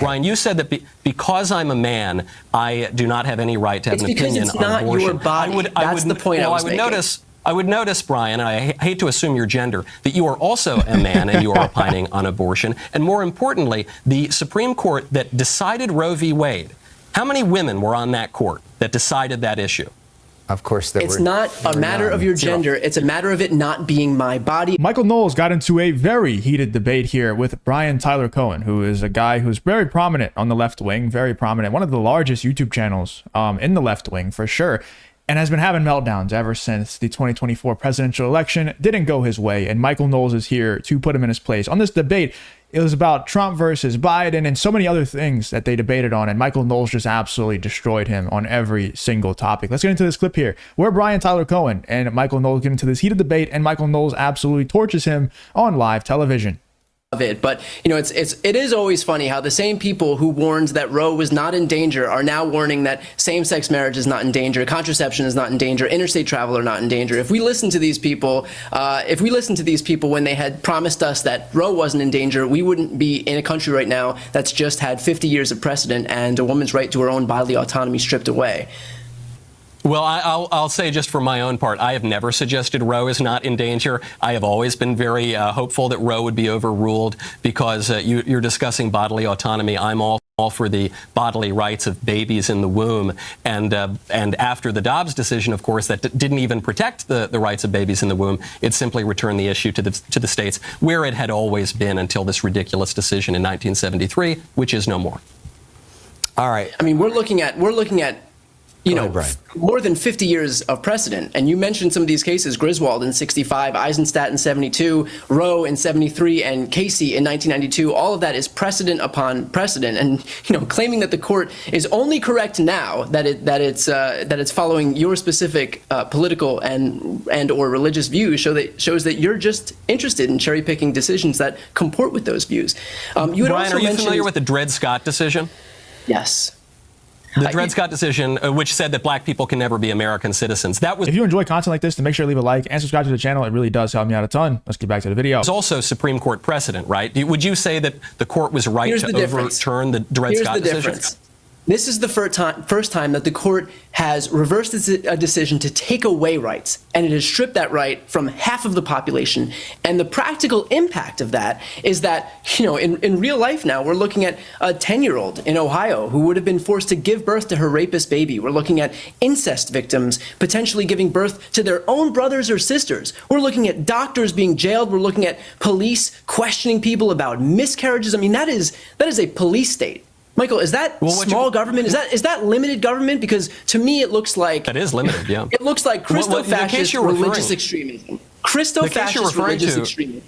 Brian, you said that because I'm a man, I do not have any right to have an opinion on abortion. It's because it's not your body. That's the point I was making. I would notice, Brian, and I hate to assume your gender, that you are also a man and you are opining on abortion. And more importantly, the Supreme Court that decided Roe v. Wade, how many women were on that court that decided that issue? Of course, it's not a matter of your gender. It's a matter of it not being my body. Michael Knowles got into a very heated debate here with Brian Tyler Cohen, who is a guy who's very prominent on the left wing, very prominent, one of the largest YouTube channels in the left wing for sure, and has been having meltdowns ever since the 2024 presidential election didn't go his way. And Michael Knowles is here to put him in his place. On this debate, it was about Trump versus Biden and so many other things that they debated on. And Michael Knowles just absolutely destroyed him on every single topic. Let's get into this clip here where Brian Tyler Cohen and Michael Knowles get into this heated debate, and Michael Knowles absolutely torches him on live television. Of it. But, you know, it is always funny how the same people who warned that Roe was not in danger are now warning that same-sex marriage is not in danger, contraception is not in danger, interstate travel are not in danger. If we listen to these people, when they had promised us that Roe wasn't in danger, we wouldn't be in a country right now that's just had 50 years of precedent and a woman's right to her own bodily autonomy stripped away. Well, I'll say just for my own part, I have never suggested Roe is not in danger. I have always been very hopeful that Roe would be overruled because you're discussing bodily autonomy. I'm all for the bodily rights of babies in the womb. And after the Dobbs decision, of course, that didn't even protect the rights of babies in the womb. It simply returned the issue to the states where it had always been until this ridiculous decision in 1973, which is no more. All right. I mean, we're looking at more than 50 years of precedent. And you mentioned some of these cases, Griswold in 65, Eisenstadt in 72, Roe in 73, and Casey in 1992. All of that is precedent upon precedent. And, you know, claiming that the court is only correct now that it's following your specific political and or religious views shows that you're just interested in cherry picking decisions that comport with those views. Brian, are you familiar with the Dred Scott decision? Yes. The Dred Scott decision, which said that black people can never be American citizens. That was. If you enjoy content like this, then make sure to leave a like and subscribe to the channel. It really does help me out a ton. Let's get back to the video. It's also Supreme Court precedent, right? Would you say that the court was right to overturn the Dred Scott decision? This is the first time that the court has reversed a decision to take away rights, and it has stripped that right from half of the population. And the practical impact of that is that, you know, in real life now, we're looking at a 10-year-old in Ohio who would have been forced to give birth to her rapist baby. We're looking at incest victims potentially giving birth to their own brothers or sisters. We're looking at doctors being jailed. We're looking at police questioning people about miscarriages. I mean, that is a police state. Michael, is that small government? Is that limited government? Because to me, it looks like that is limited. Yeah, it looks like Christo-fascist religious extremism. Christo-fascist religious extremism.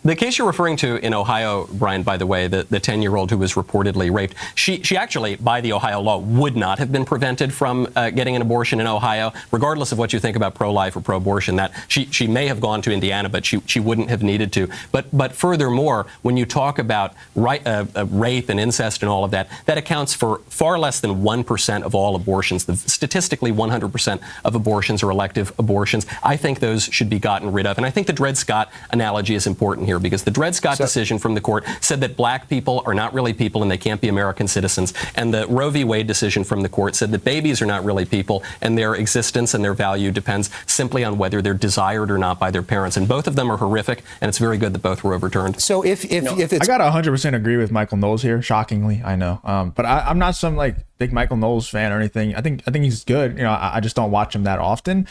The case you're referring to in Ohio, Brian, by the way, the 10-year-old who was reportedly raped, she actually, by the Ohio law, would not have been prevented from getting an abortion in Ohio, regardless of what you think about pro-life or pro-abortion. That she may have gone to Indiana, but she wouldn't have needed to. But furthermore, when you talk about rape and incest and all of that, that accounts for far less than 1% of all abortions. Statistically, 100% of abortions are elective abortions. I think those should be gotten rid of. And I think the Dred Scott analogy is important here, because the Dred Scott decision from the court said that black people are not really people and they can't be American citizens. And the Roe v. Wade decision from the court said that babies are not really people and their existence and their value depends simply on whether they're desired or not by their parents. And both of them are horrific, and it's very good that both were overturned. So if it's... I got 100% agree with Michael Knowles here, shockingly, I know. But I'm not some like big Michael Knowles fan or anything. I think he's good. You know, I just don't watch him that often.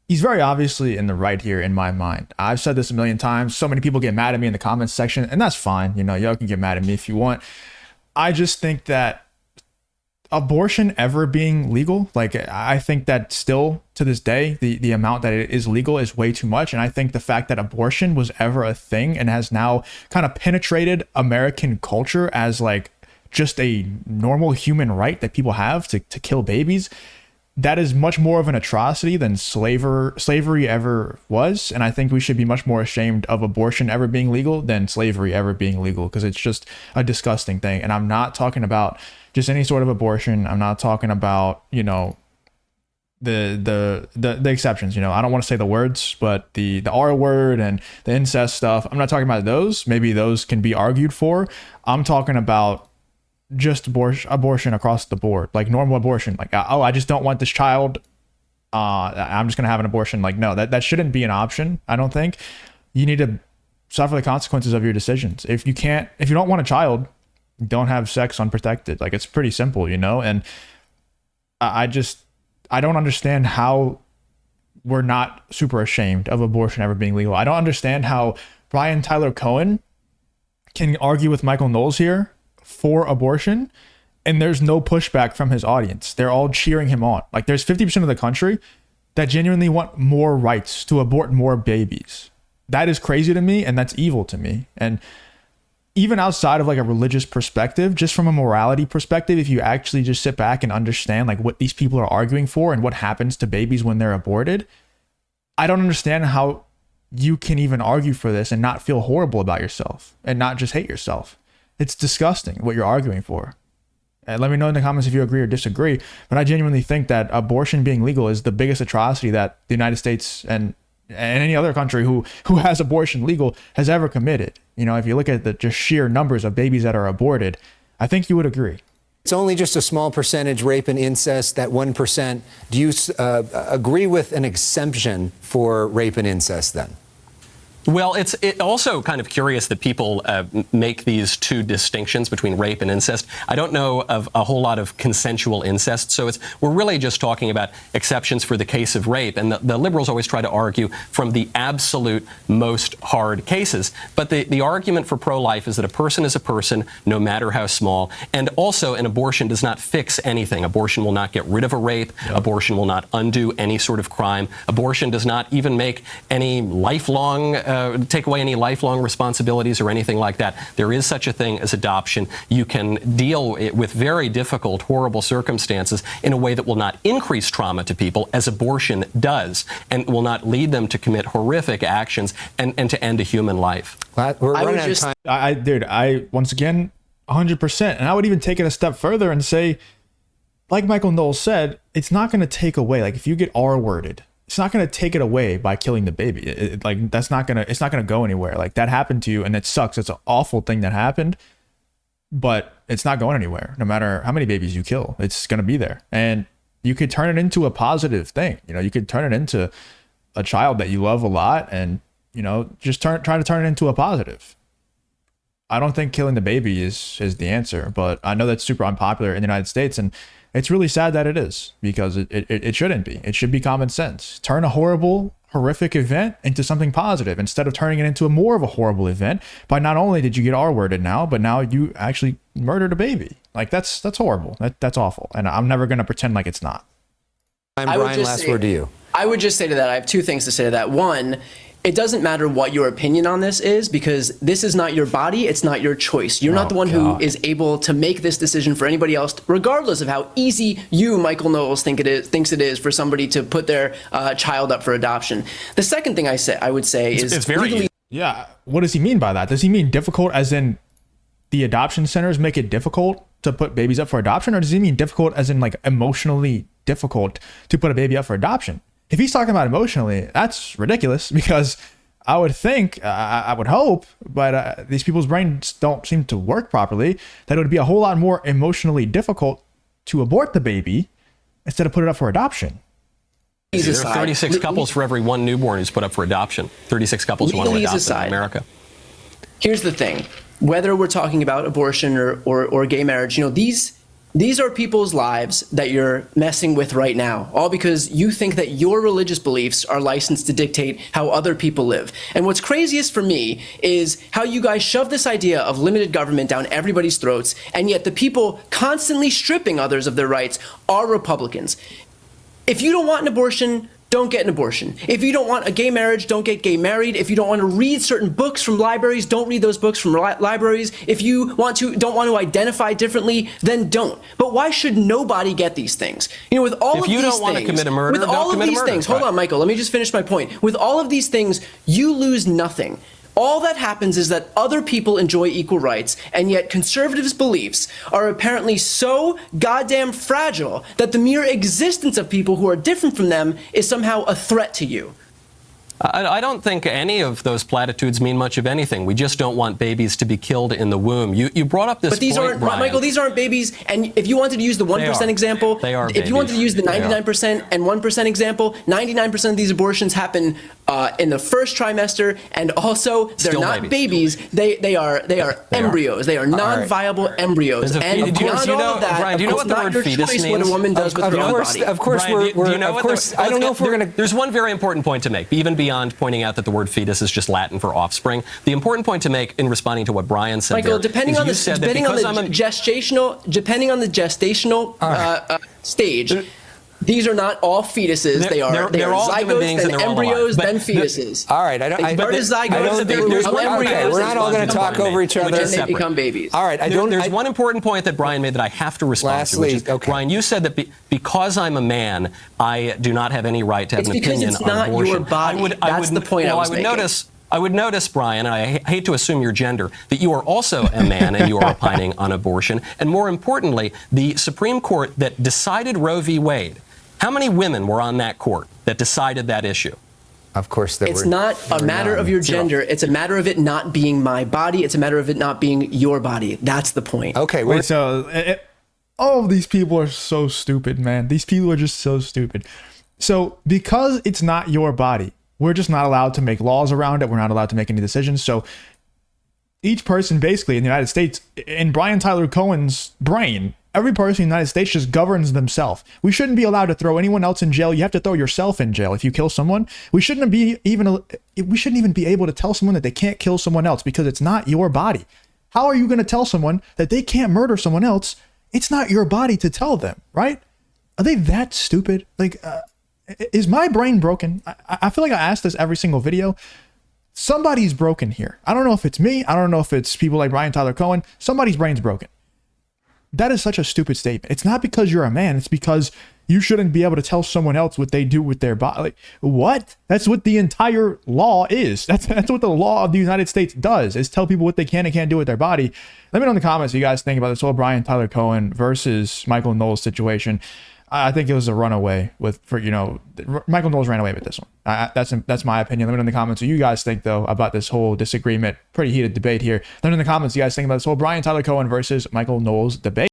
He's very obviously in the right here in my mind. I've said this a million times. So many people get mad at me in the comments section, and that's fine. You know, y'all can get mad at me if you want. I just think that abortion ever being legal, like I think that still to this day, the amount that it is legal is way too much. And I think the fact that abortion was ever a thing and has now kind of penetrated American culture as like just a normal human right that people have to kill babies, that is much more of an atrocity than slavery ever was. And I think we should be much more ashamed of abortion ever being legal than slavery ever being legal, because it's just a disgusting thing. And I'm not talking about just any sort of abortion. I'm not talking about, you know, the exceptions. You know, I don't want to say the words, but the R word and the incest stuff, I'm not talking about those. Maybe those can be argued for. I'm talking about just abortion across the board, like normal abortion. Like, oh, I just don't want this child. I'm just going to have an abortion. Like, no, that shouldn't be an option. I don't think. You need to suffer the consequences of your decisions. If you don't want a child, don't have sex unprotected. Like, it's pretty simple, you know? And I don't understand how we're not super ashamed of abortion ever being legal. I don't understand how Brian Tyler Cohen can argue with Michael Knowles here for abortion, and there's no pushback from his audience. They're all cheering him on. Like, there's 50% of the country that genuinely want more rights to abort more babies. That is crazy to me, and that's evil to me. And even outside of like a religious perspective, just from a morality perspective, if you actually just sit back and understand like what these people are arguing for and what happens to babies when they're aborted, I don't understand how you can even argue for this and not feel horrible about yourself and not just hate yourself. It's disgusting what you're arguing for. And let me know in the comments if you agree or disagree. But I genuinely think that abortion being legal is the biggest atrocity that the United States and any other country who has abortion legal has ever committed. You know, if you look at the just sheer numbers of babies that are aborted, I think you would agree. It's only just a small percentage rape and incest, that 1%. Do you agree with an exemption for rape and incest then? Well, it's also kind of curious that people make these two distinctions between rape and incest. I don't know of a whole lot of consensual incest, so we're really just talking about exceptions for the case of rape. And the liberals always try to argue from the absolute most hard cases. But the argument for pro-life is that a person is a person, no matter how small. And also, an abortion does not fix anything. Abortion will not get rid of a rape. Yep. Abortion will not undo any sort of crime. Abortion does not even make any lifelong take away any lifelong responsibilities or anything like that. There is such a thing as adoption. You can deal with very difficult, horrible circumstances in a way that will not increase trauma to people, as abortion does, and will not lead them to commit horrific actions and to end a human life. We're running out of time. I once again, 100%. And I would even take it a step further and say, like Michael Knowles said, it's not going to take away, like if you get R-worded, it's not going to take it away by killing the baby. It's not going to go anywhere. Like, that happened to you and it sucks. It's an awful thing that happened, but it's not going anywhere. No matter how many babies you kill, it's going to be there. And you could turn it into a positive thing. You know, you could turn it into a child that you love a lot and, you know, just try to turn it into a positive. I don't think killing the baby is the answer, but I know that's super unpopular in the United States, and it's really sad that it is, because it shouldn't be. It should be common sense. Turn a horrible, horrific event into something positive instead of turning it into a more of a horrible event by not only did you get R-worded now, but now you actually murdered a baby. Like, that's horrible. That's awful. And I'm never going to pretend like it's not. Brian, last word to you. I would just say to that, I have two things to say to that. One, it doesn't matter what your opinion on this is, because this is not your body. It's not your choice. You're not the one who is able to make this decision for anybody else, regardless of how easy you, Michael Knowles, thinks it is for somebody to put their child up for adoption. The second thing I would say is it's very easy. Yeah. What does he mean by that? Does he mean difficult as in the adoption centers make it difficult to put babies up for adoption? Or does he mean difficult as in like emotionally difficult to put a baby up for adoption? If he's talking about emotionally, that's ridiculous, because I would think, I would hope, but these people's brains don't seem to work properly, that it would be a whole lot more emotionally difficult to abort the baby instead of put it up for adoption. There are 36 couples for every one newborn who's put up for adoption. 36 couples who want to adopt in America. Here's the thing. Whether we're talking about abortion or gay marriage, you know, these are people's lives that you're messing with right now, all because you think that your religious beliefs are licensed to dictate how other people live. And what's craziest for me is how you guys shove this idea of limited government down everybody's throats, and yet the people constantly stripping others of their rights are Republicans. If you don't want an abortion, don't get an abortion. If you don't want a gay marriage, don't get gay married. If you don't want to read certain books from libraries, don't read those books from libraries. If you don't want to identify differently, then don't. But why should nobody get these things? You know, with all of these things, if you don't want to commit a murder, don't commit a murder. Hold on, Michael. Let me just finish my point. With all of these things, you lose nothing. All that happens is that other people enjoy equal rights, and yet conservatives' beliefs are apparently so goddamn fragile that the mere existence of people who are different from them is somehow a threat to you. I don't think any of those platitudes mean much of anything. We just don't want babies to be killed in the womb. You brought up this But these point, aren't, Brian. Michael, these aren't babies. And if you wanted to use the 1% example, They are if you wanted to use the babies. They are. 99% and 1% example, 99% of these abortions happen in the first trimester, and also they're Still not babies. They are embryos. They are non-viable embryos. There's a And fe- do you- beyond do you all know- of that, Brian, do you know it's what the not word your fetus choice what a means? woman does with her own body. Of course, Brian, do you know what I don't know if we're going to. There's one very important point to make, even beyond pointing out that the word fetus is just Latin for offspring. The important point to make in responding to what Brian said, Michael, there, depending is on you the said that depending on the because I'm a- gestational stage, these are not all fetuses. They are they're all human zygotes, beings in then their own embryos, lives. then But fetuses. All right, They start as I zygotes, don't then think embryos, we're not all going to talk over each other. and they become babies. All right, There's one important point that Brian made that I have to respond Lastly, to. Which is, okay. Brian, you said that because I'm a man, I do not have any right to have It's an because opinion it's on not abortion. your body. That's the point I was making. I would notice, Brian, and I hate to assume your gender, that you are also a man and you are opining on abortion. And more importantly, the Supreme Court that decided Roe v. Wade, how many women were on that court that decided that issue? Of course, It's not a matter of your gender. It's a matter of it not being my body. It's a matter of it not being your body. That's the point. Okay, Wait, so all of these people are so stupid, man. These people are just so stupid. So because it's not your body, we're just not allowed to make laws around it. We're not allowed to make any decisions. So each person basically in the United States, in Brian Tyler Cohen's brain, every person in the United States just governs themselves. We shouldn't be allowed to throw anyone else in jail. You have to throw yourself in jail if you kill someone. We shouldn't even be able to tell someone that they can't kill someone else because it's not your body. How are you going to tell someone that they can't murder someone else? It's not your body to tell them, right? Are they that stupid? Like, is my brain broken? I feel like I ask this every single video. Somebody's broken here. I don't know if it's me. I don't know if it's people like Brian Tyler Cohen. Somebody's brain's broken. That is such a stupid statement. It's not because you're a man. It's because you shouldn't be able to tell someone else what they do with their body. Like, what? That's what the entire law is. That's what the law of the United States does, is tell people what they can and can't do with their body. Let me know in the comments what you guys think about this whole Brian Tyler Cohen versus Michael Knowles situation. I think it was a runaway Michael Knowles ran away with this one. That's my opinion. Let me know in the comments what you guys think, though, about this whole disagreement. Pretty heated debate here. Let me know in the comments what you guys think about this whole Brian Tyler Cohen versus Michael Knowles debate.